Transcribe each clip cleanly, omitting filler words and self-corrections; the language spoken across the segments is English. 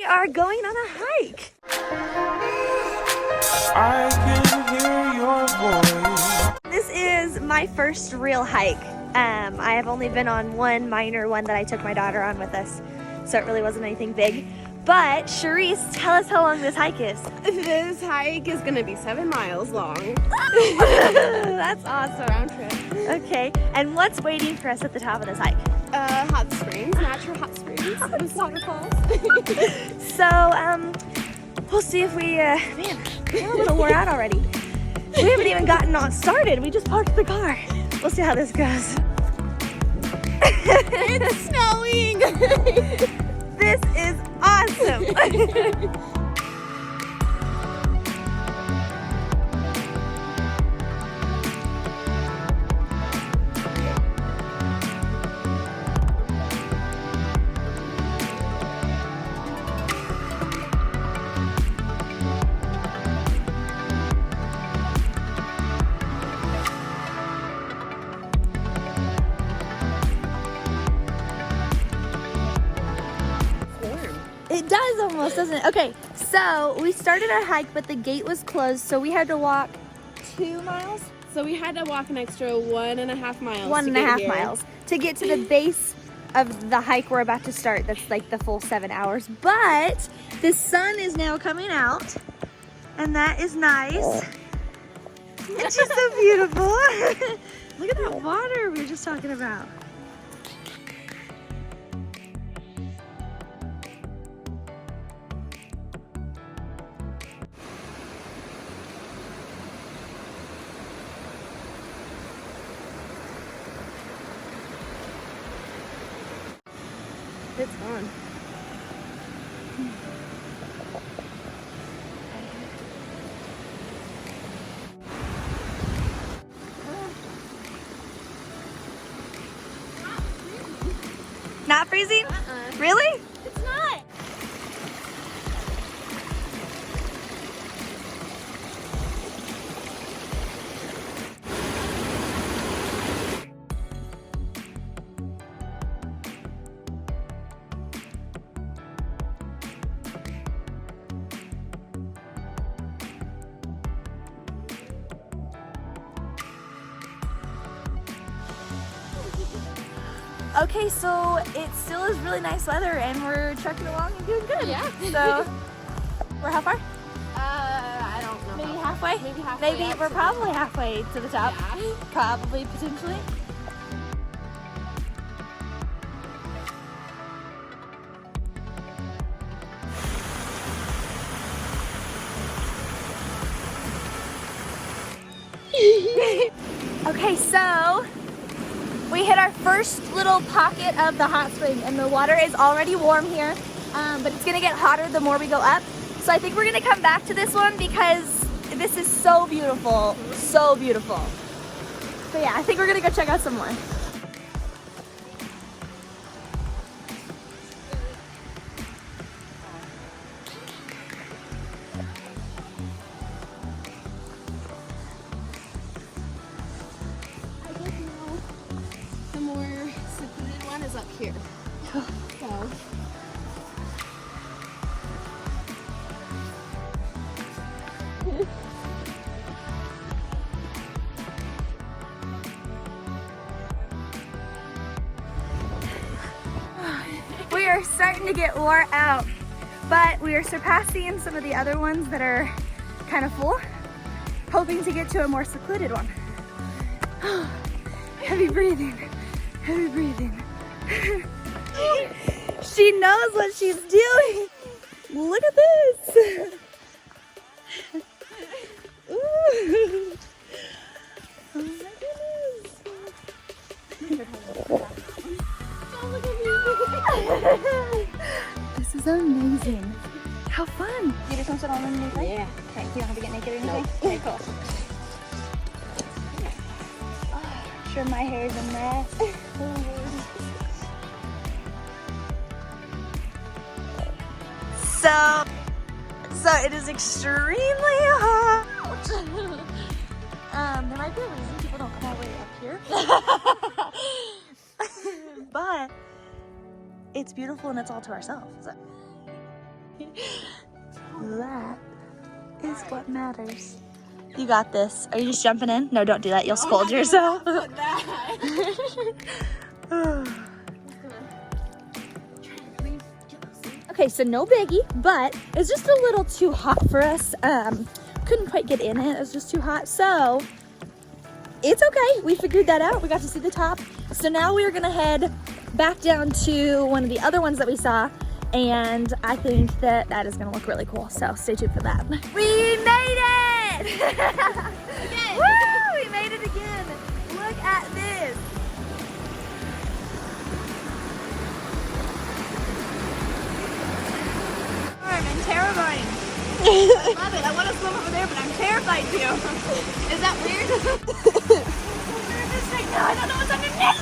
We are going on a hike. I can hear your voice. This is my first real hike. I have only been on one minor one that I took my daughter on with us, so it really wasn't anything big. But Cherise, tell us how long this hike is. This hike is gonna be 7 miles long. That's awesome. Round trip. Okay, and what's waiting for us at the top of this hike? Hot springs, natural hot springs with waterfalls. So, we'll see if we, man, we're a little wore out already. We haven't even gotten on started. We just parked the car. We'll see how this goes. It's snowing! This is awesome. It does almost, doesn't it? Okay, so we started our hike, but the gate was closed, so we had to walk 2 miles? So we had to walk an extra 1.5 miles. 1.5 miles to get to the base of the hike we're about to start. That's like the full 7 hours. But the sun is now coming out, and that is nice. It's just so beautiful. Look at that water we were just talking about. It's fun. Not freezing? Really? It's not. Okay, so it still is really nice weather and we're trekking along and doing good. Yeah. So, we're how far? I don't know. Maybe halfway? Maybe halfway. Maybe we're probably halfway to the top. Yeah. Probably, potentially. Okay, so we hit our first little pocket of the hot spring and the water is already warm here, but it's gonna get hotter the more we go up. So I think we're gonna come back to this one because this is so beautiful, so beautiful. So yeah, I think we're gonna go check out some more. The more secluded one is up here. So. We are starting to get wore out, but we are surpassing some of the other ones that are kind of full, hoping to get to a more secluded one. Heavy breathing, heavy breathing. She knows what she's doing. Look at this. Ooh. Oh my goodness. This is amazing. How fun. You just want to sit on underneath? Yeah. Okay, you don't have to get naked or anything? Okay, cool. Oh, sure, my hair is a mess. So it is extremely hot. There might be a reason people don't come all the way up here. But it's beautiful and it's all to ourselves. So. That is what matters. You got this. Are you just jumping in? No, don't do that. You'll scold yourself. Okay, so no biggie, but it's just a little too hot for us. Couldn't quite get in it. It was just too hot. So it's okay. We figured that out. We got to see the top. So now we're gonna head back down to one of the other ones that we saw. And I think that that is gonna look really cool. So stay tuned for that. We made it! Woo! We made it again. Look at this. And terrifying. I love it. I want to swim over there, but I'm terrified too. Is that weird? Right now. I don't know what's underneath.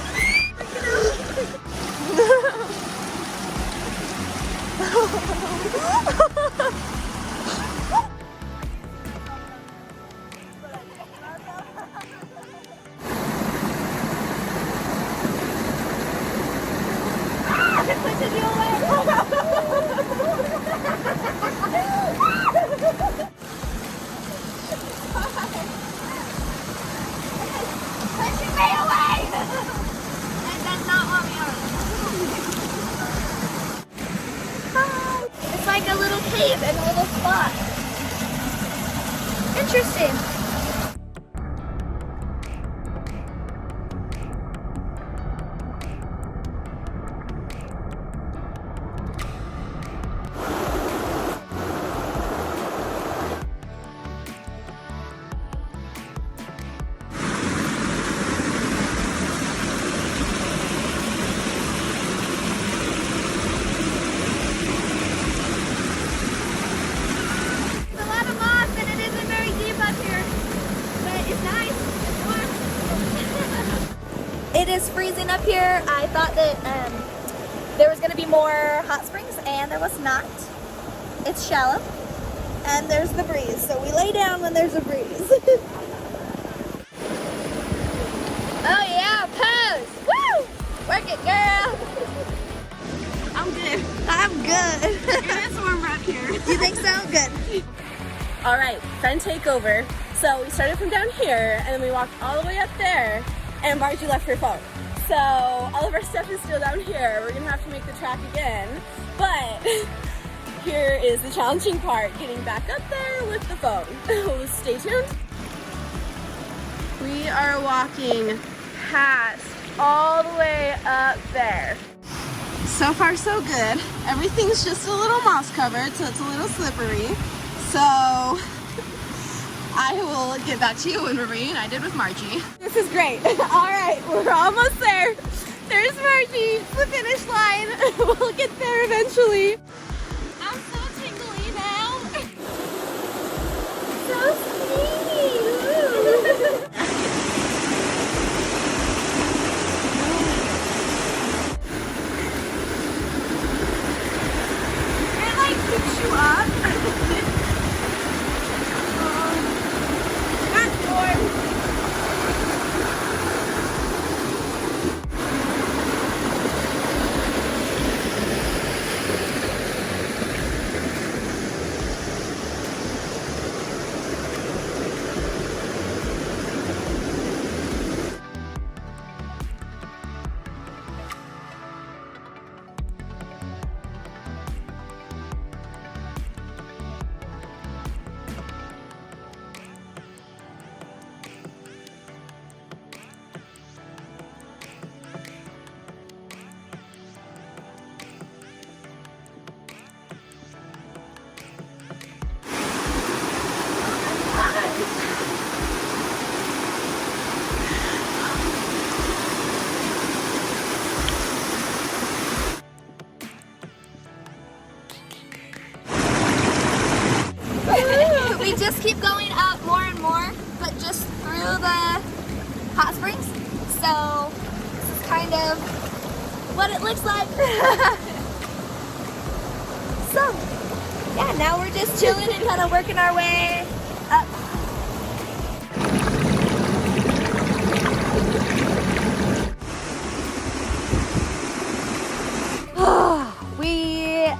It's like a little cave and a little spot. Interesting. It is freezing up here. I thought that there was going to be more hot springs, and there was not. It's shallow, and there's the breeze. So we lay down when there's a breeze. Oh yeah, pose! Woo! Work it, girl! I'm good. I'm good. It's warmer up here. You think so? Good. All right, friend takeover. So we started from down here, and then we walked all the way up there, and Margie left her phone. So all of our stuff is still down here. We're gonna have to make the track again, but here is the challenging part, getting back up there with the phone. Stay tuned. We are walking past all the way up there. So far so good. Everything's just a little moss covered, so it's a little slippery. So I will get back to you when we're reunited with Margie. This is great. All right, we're almost there. There's Margie, it's the finish line. We'll get there eventually. I'm so tingly now. So sweet. It like picks you up. We just keep going up more and more, but just through the hot springs. So this is kind of what it looks like. So yeah, now we're just chilling and kind of working our way up. We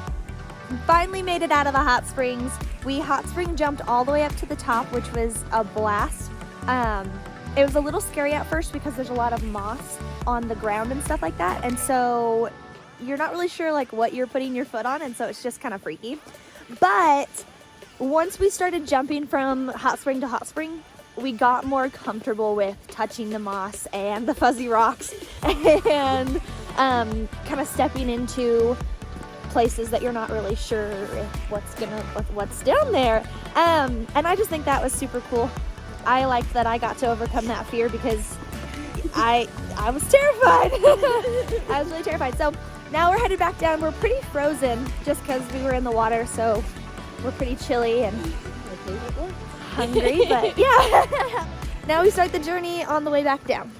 finally finally made it out of the hot springs. We hot spring jumped all the way up to the top, which was a blast. It was a little scary at first because there's a lot of moss on the ground and stuff like that, and so you're not really sure like what you're putting your foot on, and so it's just kind of freaky. But once we started jumping from hot spring to hot spring, we got more comfortable with touching the moss and the fuzzy rocks and kind of stepping into places that you're not really sure if what's down there. And I just think that was super cool. I liked that I got to overcome that fear because I was terrified. I was really terrified. So now we're headed back down. We're pretty frozen just because we were in the water, so we're pretty chilly and hungry, but yeah. Now we start the journey on the way back down.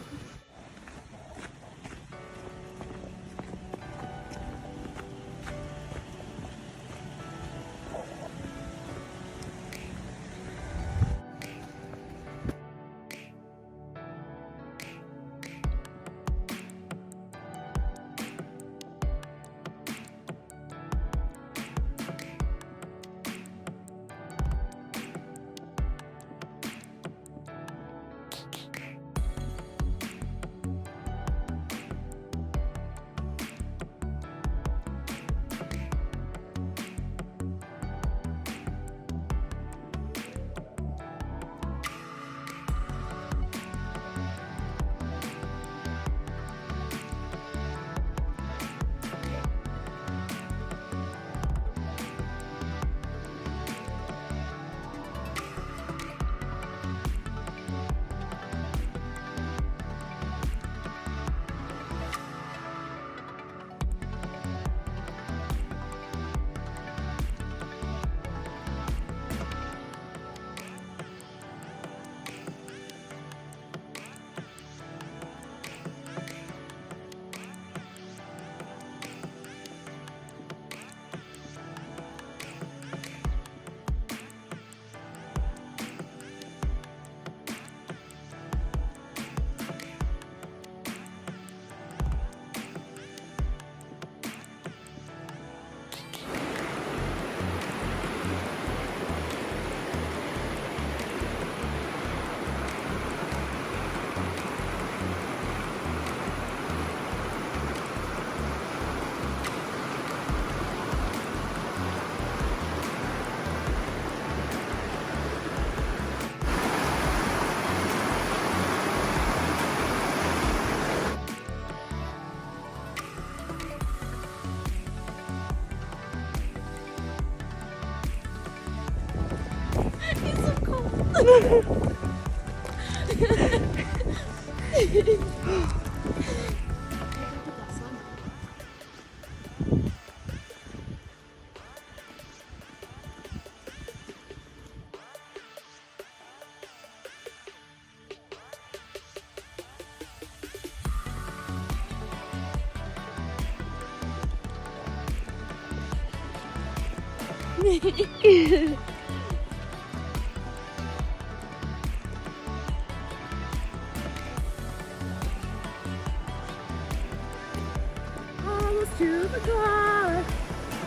Almost to the car.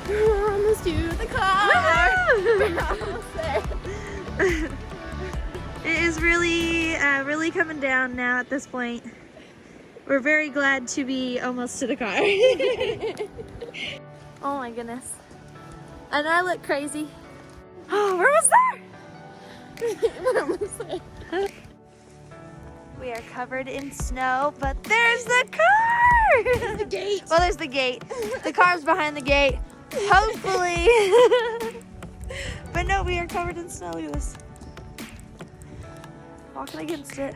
We're almost to the car. We're almost there. It is really coming down now at this point. We're very glad to be almost to the car. Oh my goodness. And I look crazy. Oh, we're almost there. We're almost there. We are covered in snow, but there's the car! There's the gate. Well, there's the gate. The car's behind the gate. Hopefully. But no, we are covered in snow. Look at this. Walking against it.